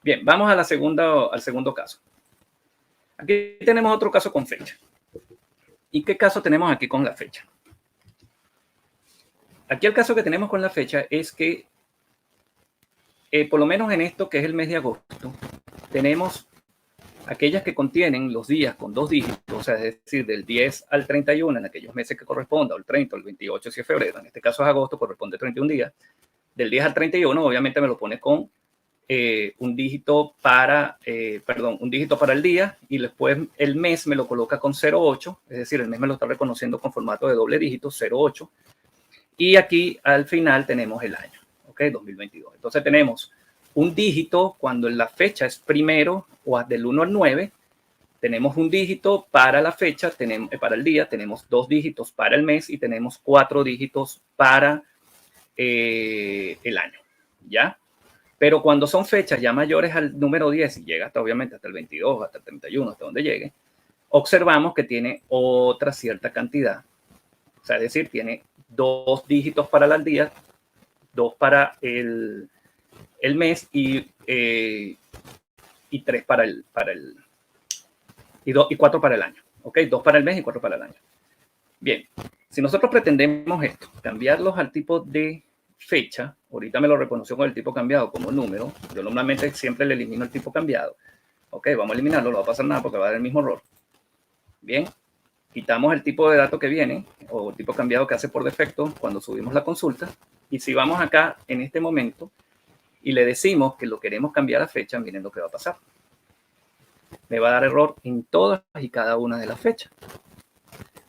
Bien, vamos a al segundo caso. Aquí tenemos otro caso con fecha. ¿Y qué caso tenemos aquí con la fecha? Aquí el caso que tenemos con la fecha es que, por lo menos en esto que es el mes de agosto, tenemos aquellas que contienen los días con 2 dígitos, o sea, es decir, del 10 al 31 en aquellos meses que corresponda, o el 30 o el 28 si es febrero, en este caso es agosto, corresponde 31 días. Del 10 al 31 obviamente me lo pone con un dígito para el día, y después el mes me lo coloca con 0,8, es decir, el mes me lo está reconociendo con formato de doble dígito, 0,8. Y aquí al final tenemos el año, ¿ok? 2022. Entonces tenemos un dígito cuando la fecha es primero o del 1 al 9. Tenemos un dígito para la fecha, para el día, tenemos 2 dígitos para el mes y tenemos 4 dígitos para el año, ¿ya? Pero cuando son fechas ya mayores al número 10 y llega hasta, obviamente, hasta el 22, hasta el 31, hasta donde llegue, observamos que tiene otra cierta cantidad. O sea, es decir, tiene 2 dígitos para el día, 2 para el mes y 3 y 4 para el año. ¿Ok? 2 para el mes y 4 para el año. Bien, si nosotros pretendemos esto, cambiarlos al tipo de fecha, ahorita me lo reconoció con el tipo cambiado como número, yo normalmente siempre le elimino el tipo cambiado. Ok, vamos a eliminarlo, no va a pasar nada porque va a dar el mismo error. Bien, quitamos el tipo de dato que viene o el tipo cambiado que hace por defecto cuando subimos la consulta, y si vamos acá en este momento y le decimos que lo queremos cambiar a fecha, miren lo que va a pasar. Me va a dar error en todas y cada una de las fechas.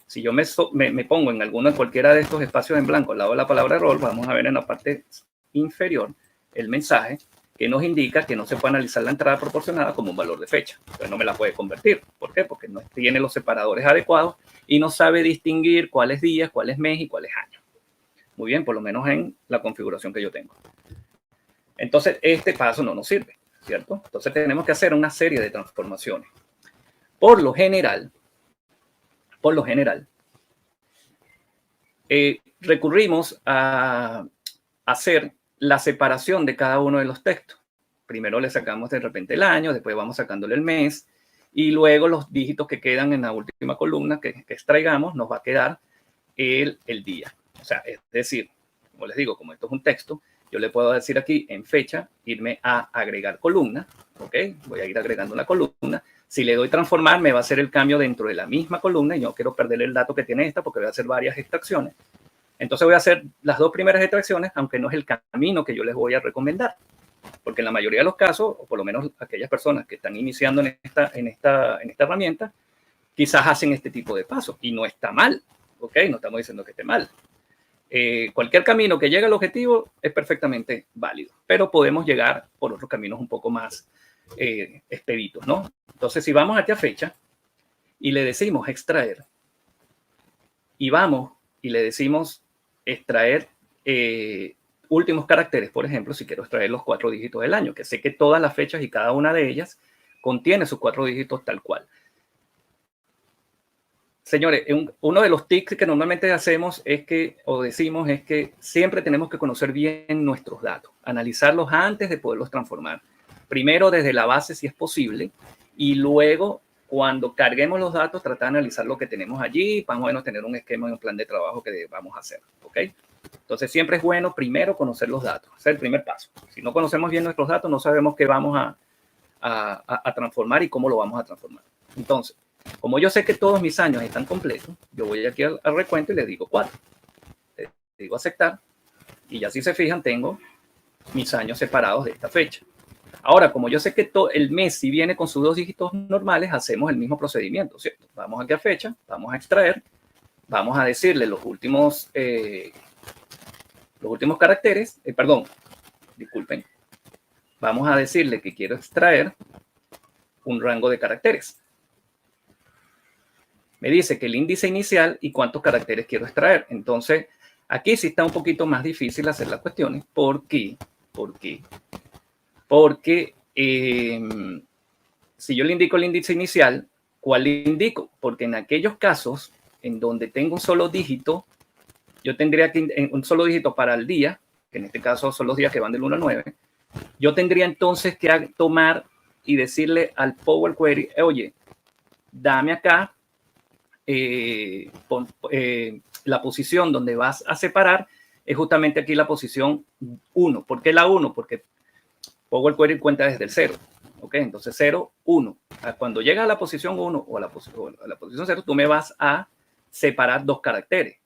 Si yo me pongo en cualquiera de estos espacios en blanco al lado de la palabra error, vamos a ver en la parte inferior el mensaje que nos indica que no se puede analizar la entrada proporcionada como un valor de fecha. Entonces no me la puede convertir. ¿Por qué? Porque no tiene los separadores adecuados y no sabe distinguir cuál es día, cuál es mes y cuál es año. Muy bien, por lo menos en la configuración que yo tengo. Entonces, este paso no nos sirve, ¿cierto? Entonces tenemos que hacer una serie de transformaciones. Por lo general, recurrimos a hacer la separación de cada uno de los textos. Primero le sacamos de repente el año, después vamos sacándole el mes, y luego los dígitos que quedan en la última columna que extraigamos nos va a quedar el día. O sea, es decir, como les digo, como esto es un texto, yo le puedo decir aquí en fecha, irme a agregar columna, ¿ok? Voy a ir agregando una columna. Si le doy transformar, me va a hacer el cambio dentro de la misma columna y no quiero perder el dato que tiene esta porque voy a hacer varias extracciones. Entonces voy a hacer las 2 primeras extracciones, aunque no es el camino que yo les voy a recomendar. Porque en la mayoría de los casos, o por lo menos aquellas personas que están iniciando en esta herramienta, quizás hacen este tipo de pasos y no está mal, ¿ok? No estamos diciendo que esté mal. Cualquier camino que llegue al objetivo es perfectamente válido, pero podemos llegar por otros caminos un poco más expeditos, ¿no? Entonces, si vamos aquí a fecha y le decimos extraer, y vamos y le decimos extraer últimos caracteres, por ejemplo, si quiero extraer los 4 dígitos del año, que sé que todas las fechas y cada una de ellas contiene sus 4 dígitos tal cual. Señores, uno de los tics que normalmente hacemos es que siempre tenemos que conocer bien nuestros datos, analizarlos antes de poderlos transformar. Primero desde la base si es posible, y luego cuando carguemos los datos tratar de analizar lo que tenemos allí, para menos tener un esquema y un plan de trabajo que vamos a hacer, ¿ok? Entonces siempre es bueno primero conocer los datos, ese es el primer paso. Si no conocemos bien nuestros datos, no sabemos qué vamos a transformar y cómo lo vamos a transformar. Entonces, como yo sé que todos mis años están completos, yo voy aquí al recuento y le digo 4. Le digo aceptar y ya si se fijan tengo mis años separados de esta fecha. Ahora, como yo sé que el mes si viene con sus 2 dígitos normales, hacemos el mismo procedimiento, ¿cierto? Vamos aquí a fecha, vamos a extraer, vamos a decirle los últimos caracteres, disculpen, vamos a decirle que quiero extraer un rango de caracteres. Me dice que el índice inicial y cuántos caracteres quiero extraer. Entonces, aquí sí está un poquito más difícil hacer las cuestiones. ¿Por qué? Porque si yo le indico el índice inicial, ¿cuál le indico? Porque en aquellos casos en donde tengo un solo dígito, yo tendría que un solo dígito para el día, que en este caso son los días que van del 1 al 9, Yo tendría entonces que tomar y decirle al Power Query, oye, dame acá la posición donde vas a separar, es justamente aquí la posición 1. ¿Por qué la 1? Porque Power Query cuenta desde el 0. ¿Ok? Entonces 0, 1. Cuando llega a la posición 1 o a la posición 0, tú me vas a separar 2 caracteres.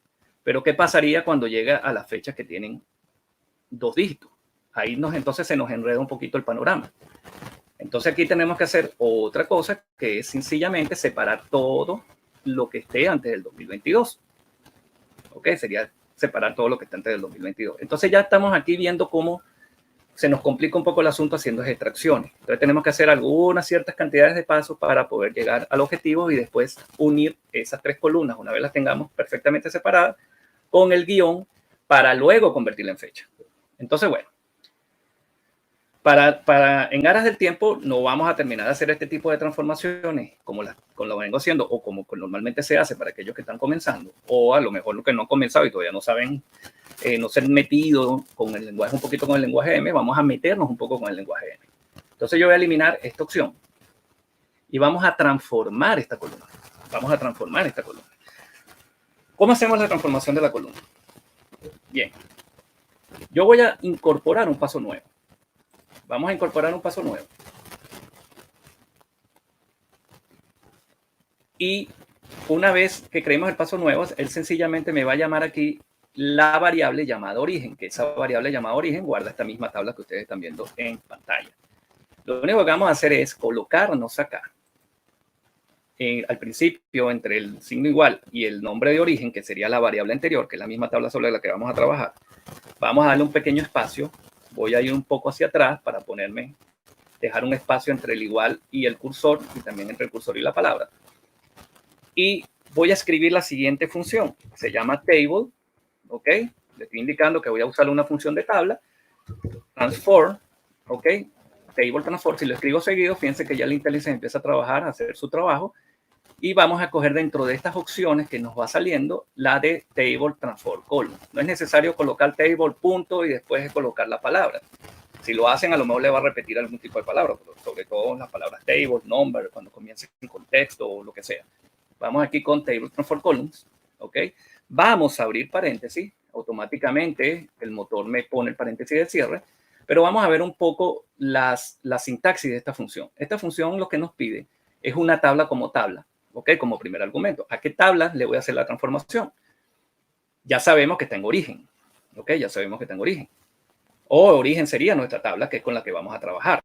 Pero ¿qué pasaría cuando llega a las fechas que tienen 2 dígitos? Ahí entonces se nos enreda un poquito el panorama. Entonces aquí tenemos que hacer otra cosa, que es sencillamente separar todo lo que esté antes del 2022. ¿Ok? Sería separar todo lo que está antes del 2022. Entonces ya estamos aquí viendo cómo se nos complica un poco el asunto haciendo extracciones. Entonces tenemos que hacer algunas ciertas cantidades de pasos para poder llegar al objetivo y después unir esas 3 columnas, una vez las tengamos perfectamente separadas, con el guión para luego convertirla en fecha. Entonces, bueno, en aras del tiempo no vamos a terminar de hacer este tipo de transformaciones como lo vengo haciendo o como normalmente se hace para aquellos que están comenzando, o a lo mejor los que no han comenzado y todavía no saben, no se han metido con el lenguaje, un poquito con el lenguaje M. Vamos a meternos un poco con el lenguaje M. Entonces yo voy a eliminar esta opción y vamos a transformar esta columna. Vamos a transformar esta columna. ¿Cómo hacemos la transformación de la columna? Bien, yo voy a incorporar un paso nuevo. Vamos a incorporar un paso nuevo. Y una vez que creemos el paso nuevo, él sencillamente me va a llamar aquí la variable llamada origen, que esa variable llamada origen guarda esta misma tabla que ustedes están viendo en pantalla. Lo único que vamos a hacer es colocarnos acá, al principio, entre el signo igual y el nombre de origen, que sería la variable anterior, que es la misma tabla sobre la que vamos a trabajar. Vamos a darle un pequeño espacio. Voy a ir un poco hacia atrás para dejar un espacio entre el igual y el cursor, y también entre el cursor y la palabra. Y voy a escribir la siguiente función. Se llama table, ¿ok? Le estoy indicando que voy a usar una función de tabla, transform, ¿ok? Table transform. Si lo escribo seguido, fíjense que ya la inteligencia empieza a trabajar, a hacer su trabajo. Y vamos a coger dentro de estas opciones que nos va saliendo la de table transform column. No es necesario colocar table punto y después colocar la palabra. Si lo hacen, a lo mejor le va a repetir algún tipo de palabra, sobre todo las palabras table, number, cuando comiencen con texto o lo que sea. Vamos aquí con table transform columns, ¿ok? Vamos a abrir paréntesis. Automáticamente el motor me pone el paréntesis de cierre, pero vamos a ver un poco la sintaxis de esta función. Esta función lo que nos pide es una tabla como tabla, ¿ok? Como primer argumento. ¿A qué tabla le voy a hacer la transformación? Ya sabemos que está en origen, ¿ok? Ya sabemos que está en origen. O origen sería nuestra tabla, que es con la que vamos a trabajar.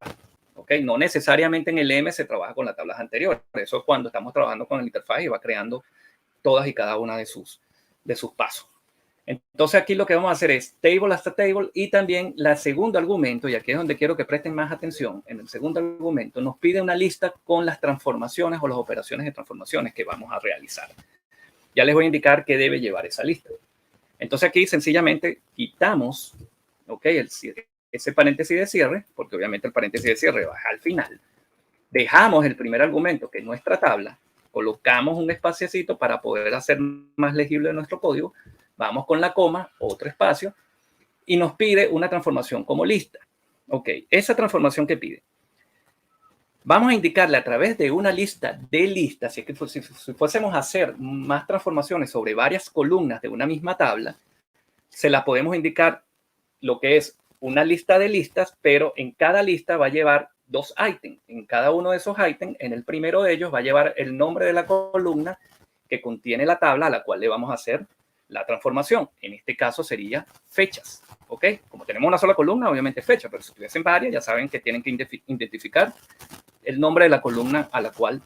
¿Ok? No necesariamente en el M se trabaja con las tablas anteriores. Eso es cuando estamos trabajando con el interfaz y va creando todas y cada una de sus pasos. Entonces aquí lo que vamos a hacer es table hasta table, y también el segundo argumento, y aquí es donde quiero que presten más atención. En el segundo argumento nos pide una lista con las transformaciones o las operaciones de transformaciones que vamos a realizar. Ya les voy a indicar qué debe llevar esa lista. Entonces aquí sencillamente quitamos, ¿ok? Ese paréntesis de cierre, porque obviamente el paréntesis de cierre va al final. Dejamos el primer argumento, que es nuestra tabla, colocamos un espaciocito para poder hacer más legible nuestro código, vamos con la coma, otro espacio, y nos pide una transformación como lista. Ok, esa transformación que pide, vamos a indicarle a través de una lista de listas. Si es que si fuésemos a hacer más transformaciones sobre varias columnas de una misma tabla, se las podemos indicar lo que es una lista de listas, pero en cada lista va a llevar 2 ítems. En cada uno de esos ítems, en el primero de ellos va a llevar el nombre de la columna que contiene la tabla a la cual le vamos a hacer la transformación. En este caso sería fechas, ¿ok? Como tenemos una sola columna, obviamente fecha, pero si tuviesen varias, ya saben que tienen que identificar el nombre de la columna a la cual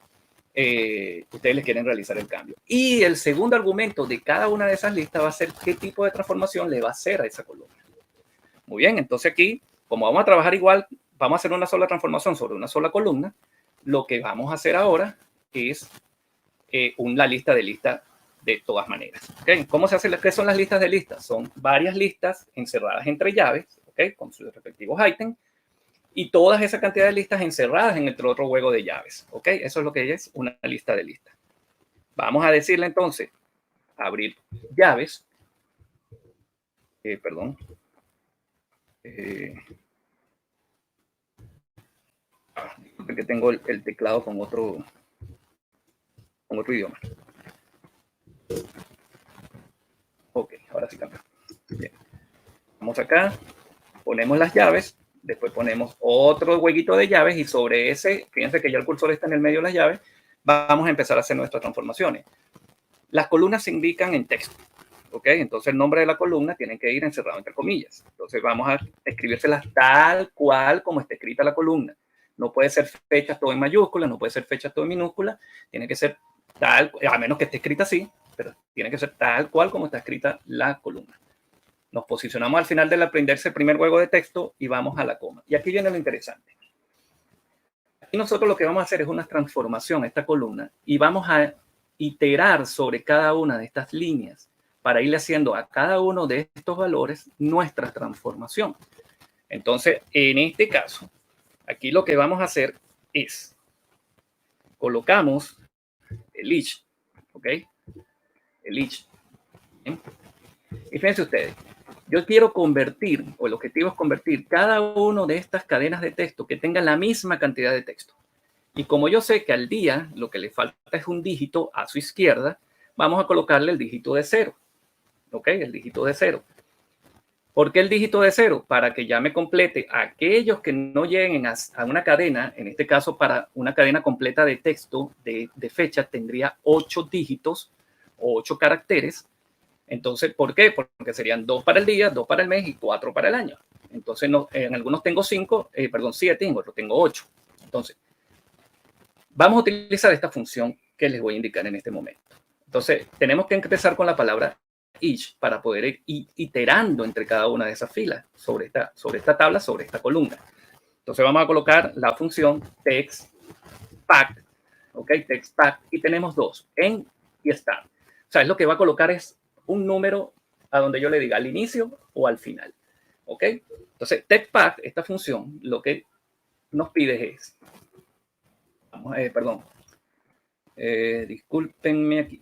ustedes les quieren realizar el cambio. Y el segundo argumento de cada una de esas listas va a ser qué tipo de transformación le va a hacer a esa columna. Muy bien, entonces aquí, como vamos a trabajar igual, vamos a hacer una sola transformación sobre una sola columna. Lo que vamos a hacer ahora es una lista de listas de todas maneras. ¿Okay? ¿Cómo se hace? ¿Qué son las listas de listas? Son varias listas encerradas entre llaves, ¿okay? Con sus respectivos ítems, y todas esa cantidad de listas encerradas en el otro juego de llaves. ¿Ok? Eso es lo que es una lista de listas. Vamos a decirle entonces, abrir llaves. Perdón. porque tengo el teclado con otro idioma. Ok, ahora sí cambia. Bien. Vamos acá, ponemos las llaves, después ponemos otro huequito de llaves y sobre ese, fíjense que ya el cursor está en el medio de las llaves, vamos a empezar a hacer nuestras transformaciones. Las columnas se indican en texto, ¿ok? Entonces el nombre de la columna tiene que ir encerrado entre comillas. Entonces vamos a escribírselas tal cual como está escrita la columna. No puede ser fechas todo en mayúsculas, no puede ser fechas todo en minúsculas, tiene que ser tal, a menos que esté escrita así, pero tiene que ser tal cual como está escrita la columna. Nos posicionamos al final del aprenderse el primer juego de texto y vamos a la coma. Y aquí viene lo interesante. Aquí nosotros lo que vamos a hacer es una transformación a esta columna y vamos a iterar sobre cada una de estas líneas para irle haciendo a cada uno de estos valores nuestra transformación. Entonces, en este caso, aquí lo que vamos a hacer es colocamos el each, ¿ok? El each. ¿Bien? Y fíjense ustedes, yo quiero convertir, o el objetivo es convertir cada uno de estas cadenas de texto que tengan la misma cantidad de texto. Y como yo sé que al día lo que le falta es un dígito a su izquierda, vamos a colocarle el dígito de 0. ¿Ok? El dígito de 0. ¿Por qué el dígito de 0? Para que ya me complete aquellos que no lleguen a una cadena, en este caso para una cadena completa de texto de fecha tendría 8 dígitos o 8 caracteres. Entonces, ¿por qué? Porque serían 2 para el día, 2 para el mes y 4 para el año. Entonces, no, en algunos tengo 7, en otros tengo 8. Entonces, vamos a utilizar esta función que les voy a indicar en este momento. Entonces, tenemos que empezar con la palabra each para poder ir iterando entre cada una de esas filas sobre esta tabla, sobre esta columna. Entonces, vamos a colocar la función textPack, ¿ok? TextPack, y tenemos dos, en y start. O sea, es lo que va a colocar es un número a donde yo le diga al inicio o al final, ¿ok? Entonces, TextPack, esta función, lo que nos pide es, discúlpenme aquí,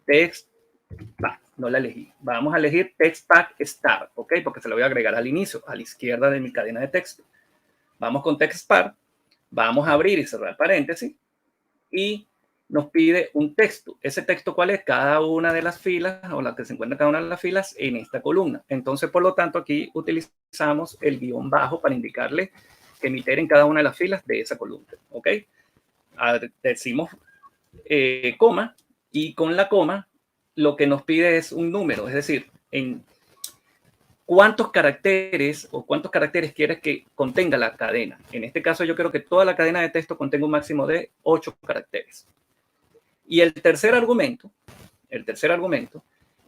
TextPack, no la elegí. Vamos a elegir TextPack Start, ¿ok? Porque se lo voy a agregar al inicio, a la izquierda de mi cadena de texto. Vamos con TextPack, vamos a abrir y cerrar paréntesis y nos pide un texto. ¿Ese texto cuál es? Cada una de las filas o la que se encuentra cada una de las filas en esta columna. Entonces, por lo tanto, aquí utilizamos el guión bajo para indicarle que emitir en cada una de las filas de esa columna. ¿Ok? Decimos coma y con la coma lo que nos pide es un número, es decir, en cuántos caracteres quieres que contenga la cadena. En este caso, yo quiero que toda la cadena de texto contenga un máximo de 8 caracteres. Y el tercer argumento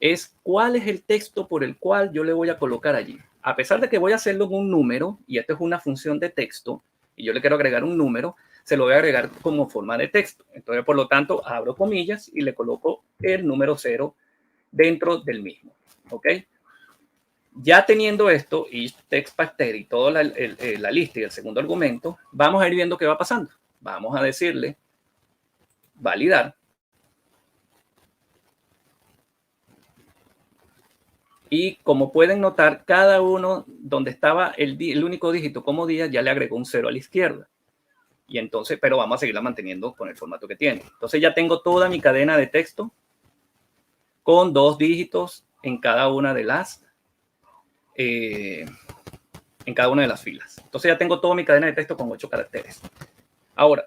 es cuál es el texto por el cual yo le voy a colocar allí. A pesar de que voy a hacerlo en un número, y esto es una función de texto, y yo le quiero agregar un número, se lo voy a agregar como forma de texto. Entonces, por lo tanto, abro comillas y le coloco el número 0 dentro del mismo. ¿Ok? Ya teniendo esto, y TextPack y toda la lista y el segundo argumento, vamos a ir viendo qué va pasando. Vamos a decirle validar. Y como pueden notar, cada uno donde estaba el único dígito como día, ya le agregó un 0 a la izquierda. Y entonces, pero vamos a seguirla manteniendo con el formato que tiene. Entonces ya tengo toda mi cadena de texto con 2 dígitos en cada una de las filas. Entonces ya tengo toda mi cadena de texto con 8 caracteres. Ahora,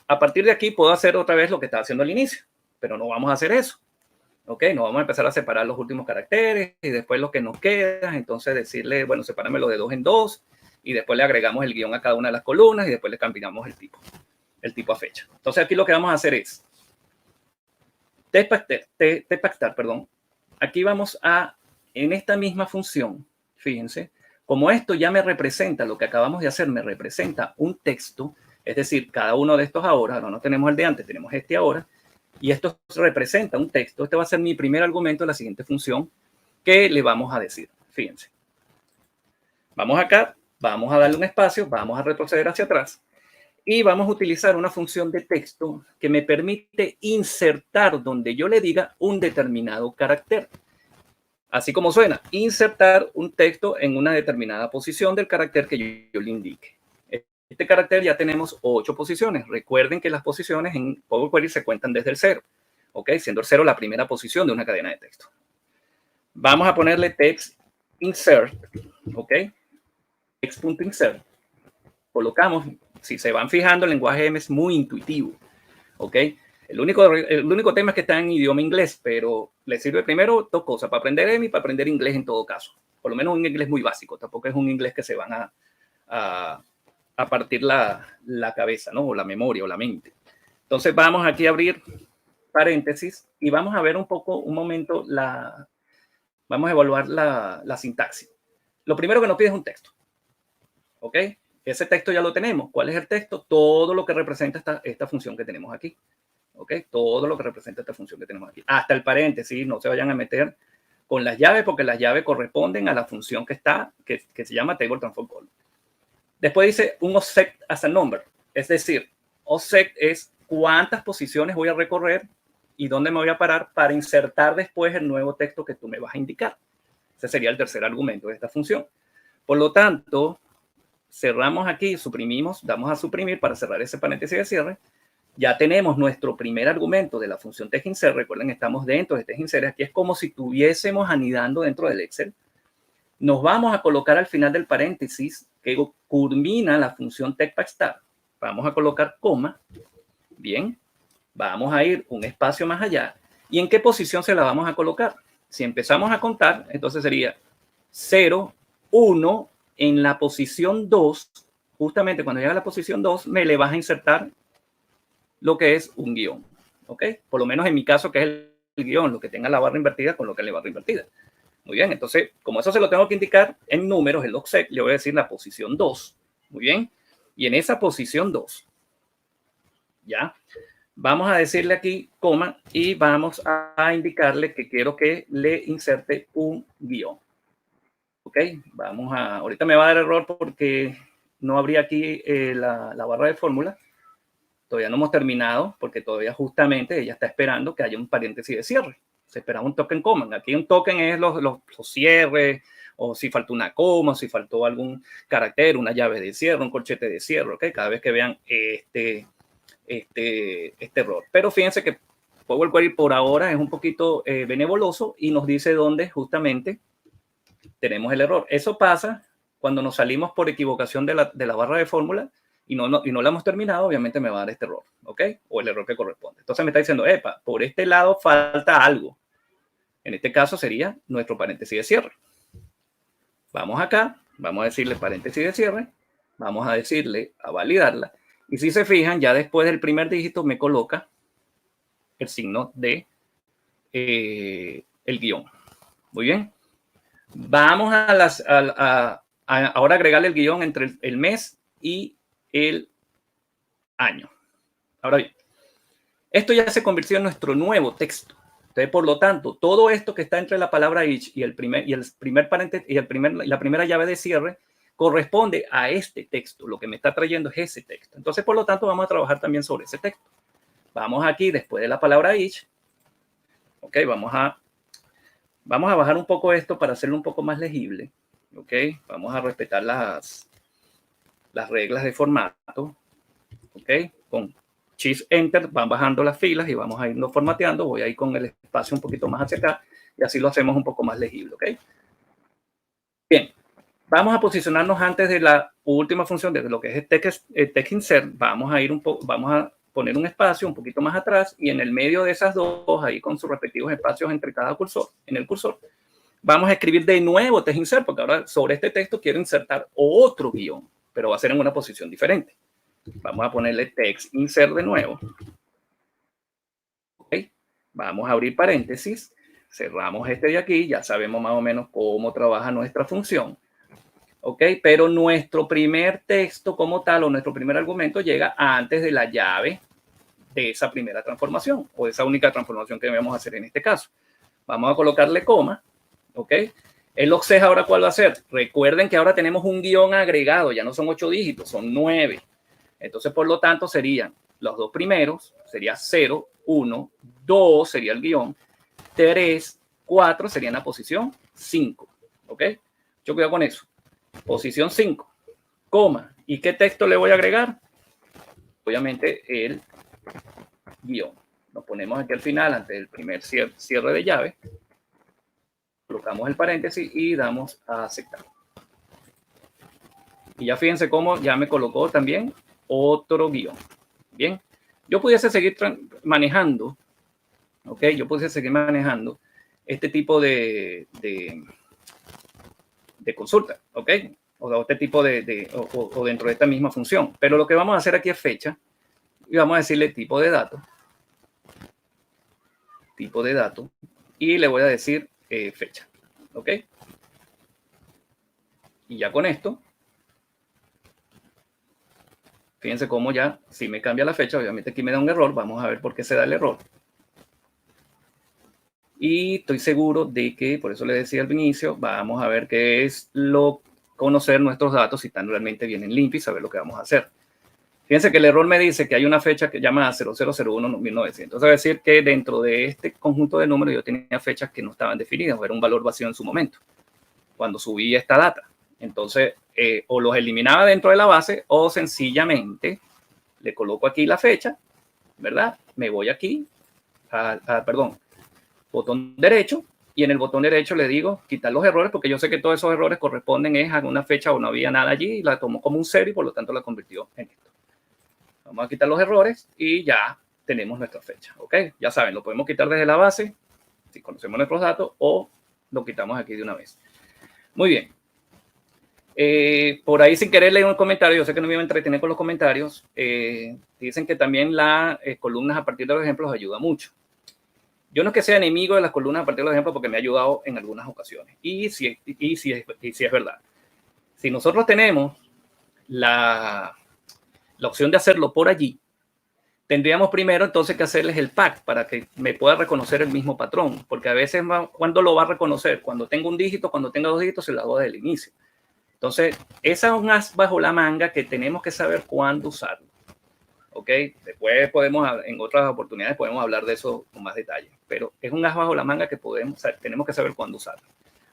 a partir de aquí puedo hacer otra vez lo que estaba haciendo al inicio, pero no vamos a hacer eso. ¿Ok? No vamos a empezar a separar los últimos caracteres y después lo que nos queda. Entonces decirle, bueno, sepáramelo de 2 en 2 y después le agregamos el guión a cada una de las columnas y después le cambiamos el tipo a fecha. Entonces aquí lo que vamos a hacer es TextPack, perdón. Aquí vamos a, en esta misma función, fíjense, como esto ya me representa, lo que acabamos de hacer me representa un texto, es decir, cada uno de estos ahora, no tenemos el de antes, tenemos este ahora, y esto representa un texto. Este va a ser mi primer argumento de la siguiente función que le vamos a decir. Fíjense. Vamos acá, vamos a darle un espacio, vamos a retroceder hacia atrás y vamos a utilizar una función de texto que me permite insertar donde yo le diga un determinado carácter. Así como suena, insertar un texto en una determinada posición del carácter que yo le indique. este carácter ya tenemos 8 posiciones. Recuerden que las posiciones en Power Query se cuentan desde el 0, ¿ok? Siendo el 0 la primera posición de una cadena de texto. Vamos a ponerle text insert, ¿ok? Text.insert. Colocamos, si se van fijando, el lenguaje M es muy intuitivo, ¿ok? El único tema es que está en idioma inglés, pero le sirve primero dos cosas, para aprender M y para aprender inglés en todo caso. Por lo menos un inglés muy básico, tampoco es un inglés que se van a partir la cabeza, ¿no? O la memoria o la mente. Entonces vamos aquí a abrir paréntesis y vamos a ver un poco, un momento, vamos a evaluar la sintaxis. Lo primero que nos pide es un texto, ¿ok? Ese texto ya lo tenemos. ¿Cuál es el texto? Todo lo que representa esta función que tenemos aquí. ¿Ok? Todo lo que representa esta función que tenemos aquí. Hasta el paréntesis, no se vayan a meter con las llaves porque las llaves corresponden a la función que se llama Table Transform Call. Después dice un offset as a number. Es decir, offset es cuántas posiciones voy a recorrer y dónde me voy a parar para insertar después el nuevo texto que tú me vas a indicar. Ese sería el tercer argumento de esta función. Por lo tanto, cerramos aquí, suprimimos, damos a suprimir para cerrar ese paréntesis de cierre. Ya tenemos nuestro primer argumento de la función textInsert. Recuerden, estamos dentro de textInsert. Aquí es como si estuviésemos anidando dentro del Excel. Nos vamos a colocar al final del paréntesis que culmina la función textBackStart. Vamos a colocar coma. Bien. Vamos a ir un espacio más allá. ¿Y en qué posición se la vamos a colocar? Si empezamos a contar, entonces sería 0, 1, en la posición 2. Justamente cuando llega a la posición 2, me le vas a insertar lo que es un guión, ¿ok? Por lo menos en mi caso, que es el guión, lo que tenga la barra invertida con lo que es la barra invertida. Muy bien, entonces, como eso se lo tengo que indicar en números, el offset, le voy a decir la posición 2. Muy bien, y en esa posición 2, ¿ya? Vamos a decirle aquí, coma, y vamos a indicarle que quiero que le inserte un guión. ¿Ok? Vamos a, ahorita me va a dar error porque no abrí aquí la barra de fórmula. Todavía no hemos terminado porque todavía justamente ella está esperando que haya un paréntesis de cierre. Se espera un token command. Aquí un token es los cierres, o si faltó una coma, o si faltó algún carácter, una llave de cierre, un corchete de cierre, ¿ok? Cada vez que vean este error. Pero fíjense que Power Query por ahora es un poquito benevolioso y nos dice dónde justamente tenemos el error. Eso pasa cuando nos salimos por equivocación de la barra de fórmula y no la hemos terminado. Obviamente me va a dar este error, ¿ok? O el error que corresponde. Entonces me está diciendo, epa, por este lado falta algo. En este caso sería nuestro paréntesis de cierre. Vamos acá, vamos a decirle paréntesis de cierre, vamos a decirle a validarla. Y si se fijan, ya después del primer dígito me coloca el signo de el guión. Muy bien. Vamos ahora agregarle el guión entre el mes y el año. Ahora bien, esto ya se convirtió en nuestro nuevo texto. Entonces, por lo tanto, todo esto que está entre la palabra each y el primer paréntesis y la primera llave de cierre corresponde a este texto. Lo que me está trayendo es ese texto. Entonces, por lo tanto, vamos a trabajar también sobre ese texto. Vamos aquí, después de la palabra each. Ok, vamos a bajar un poco esto para hacerlo un poco más legible. Ok, vamos a respetar las reglas de formato. Ok, con Shift Enter van bajando las filas y vamos a irnos formateando. Voy a ir con el espacio un poquito más hacia acá y así lo hacemos un poco más legible. Ok, bien. Vamos a posicionarnos antes de la última función de lo que es el text insert. Vamos a poner un espacio un poquito más atrás y en el medio de esas dos, ahí con sus respectivos espacios entre cada cursor, en el cursor, vamos a escribir de nuevo text insert, porque ahora sobre este texto quiero insertar otro guión, pero va a ser en una posición diferente. Vamos a ponerle text insert de nuevo. Okay. Vamos a abrir paréntesis, cerramos este de aquí, ya sabemos más o menos cómo trabaja nuestra función. ¿Ok? Pero nuestro primer texto como tal o nuestro primer argumento llega antes de la llave de esa primera transformación o de esa única transformación que debemos hacer en este caso. Vamos a colocarle coma. ¿Ok? El offset ahora, ¿cuál va a ser? Recuerden que ahora tenemos un guión agregado, ya no son 8 dígitos, son 9. Entonces, por lo tanto, serían los dos primeros, sería 0, 1, 2 sería el guión, 3, 4 sería en la posición 5. ¿Ok? Yo cuidado con eso. Posición 5, coma, ¿Y qué texto le voy a agregar? Obviamente el guión. Lo ponemos aquí al final, antes del primer cierre de llave. Colocamos el paréntesis y damos a aceptar. Y ya fíjense cómo ya me colocó también otro guión. Bien, yo pudiese seguir manejando, ¿ok? Yo pudiese seguir manejando este tipo de consulta, ¿ok? O este tipo o dentro de esta misma función. Pero lo que vamos a hacer aquí es fecha y vamos a decirle tipo de dato. Tipo de dato. Y le voy a decir fecha, ¿ok? Y ya con esto, fíjense cómo ya, si me cambia la fecha, obviamente aquí me da un error. Vamos a ver por qué se da el error. Y estoy seguro de que, por eso le decía al inicio, vamos a ver qué es conocer nuestros datos, si están realmente bien en limpio y saber lo que vamos a hacer. Fíjense que el error me dice que hay una fecha que llama 0001-1900. Es decir, que dentro de este conjunto de números yo tenía fechas que no estaban definidas, o era un valor vacío en su momento, cuando subí esta data. Entonces, o los eliminaba dentro de la base, o sencillamente le coloco aquí la fecha, ¿verdad? Me voy aquí, perdón, botón derecho, y en el botón derecho le digo quitar los errores, porque yo sé que todos esos errores corresponden a una fecha o no había nada allí, y la tomó como un 0 y por lo tanto la convirtió en esto. Vamos a quitar los errores y ya tenemos nuestra fecha, ¿ok? Ya saben, lo podemos quitar desde la base, si conocemos nuestros datos, o lo quitamos aquí de una vez. Muy bien. Por ahí sin querer leer un comentario, yo sé que no me iba a entretener con los comentarios, dicen que también las columnas a partir de los ejemplos ayuda mucho. Yo no es que sea enemigo de las columnas a partir de los ejemplos porque me ha ayudado en algunas ocasiones. Y si es verdad. Si nosotros tenemos la opción de hacerlo por allí, tendríamos primero entonces que hacerles el pack para que me pueda reconocer el mismo patrón. Porque a veces, ¿cuándo lo va a reconocer? Cuando tengo un dígito, cuando tenga dos dígitos, se lo hago desde el inicio. Entonces, esa es un as bajo la manga que tenemos que saber cuándo usarlo. ¿Ok? Después en otras oportunidades podemos hablar de eso con más detalle, pero es un as bajo la manga que tenemos que saber cuándo usarlo.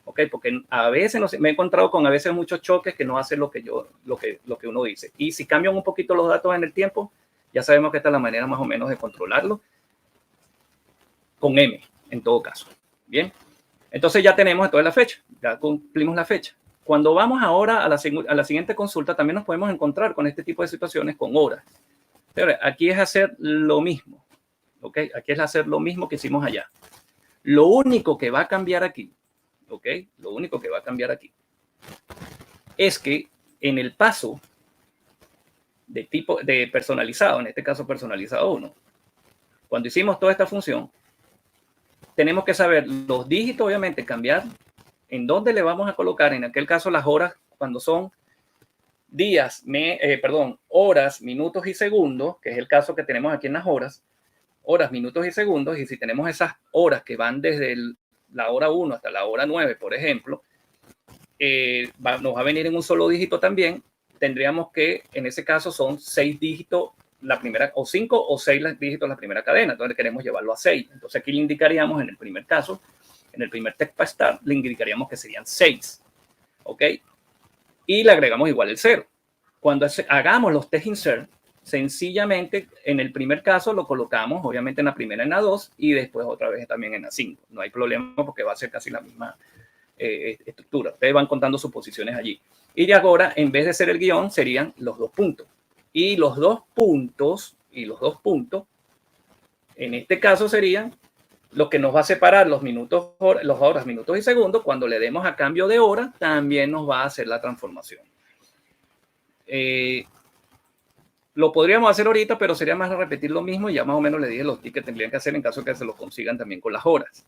¿Ok? Porque a veces me he encontrado con a veces muchos choques que no hacen lo que uno dice. Y si cambian un poquito los datos en el tiempo, ya sabemos que esta es la manera más o menos de controlarlo con M, en todo caso. Bien. Entonces ya tenemos entonces la fecha, ya cumplimos la fecha. Cuando vamos ahora a la siguiente consulta, también nos podemos encontrar con este tipo de situaciones con horas. Pero aquí es hacer lo mismo, ¿ok? Aquí es hacer lo mismo que hicimos allá. Lo único que va a cambiar aquí, ¿ok? Lo único que va a cambiar aquí es que en el paso de personalizado, en este caso personalizado 1, cuando hicimos toda esta función, tenemos que saber los dígitos, obviamente, cambiar en dónde le vamos a colocar, en aquel caso las horas, cuando son horas, minutos y segundos, que es el caso que tenemos aquí en las horas, minutos y segundos, y si tenemos esas horas que van desde la hora 1 hasta la hora 9, por ejemplo, nos va a venir en un solo dígito también, tendríamos que, en ese caso, son 6 dígitos la primera, o 5 o 6 dígitos la primera cadena, entonces queremos llevarlo a 6. Entonces aquí le indicaríamos, en el primer caso, en el primer text para start, le indicaríamos que serían 6, ¿ok? Y le agregamos igual el 0. Cuando hagamos los text insert, sencillamente en el primer caso lo colocamos, obviamente en la primera en la 2 y después otra vez también en la 5. No hay problema porque va a ser casi la misma estructura. Ustedes van contando sus posiciones allí. Y de ahora, en vez de ser el guión, serían los 2 puntos. Y los 2 puntos, en este caso serían lo que nos va a separar los horas, minutos y segundos. Cuando le demos a cambio de hora, también nos va a hacer la transformación. Lo podríamos hacer ahorita, pero sería más repetir lo mismo y ya más o menos le dije los tips que tendrían que hacer en caso de que se los consigan también con las horas.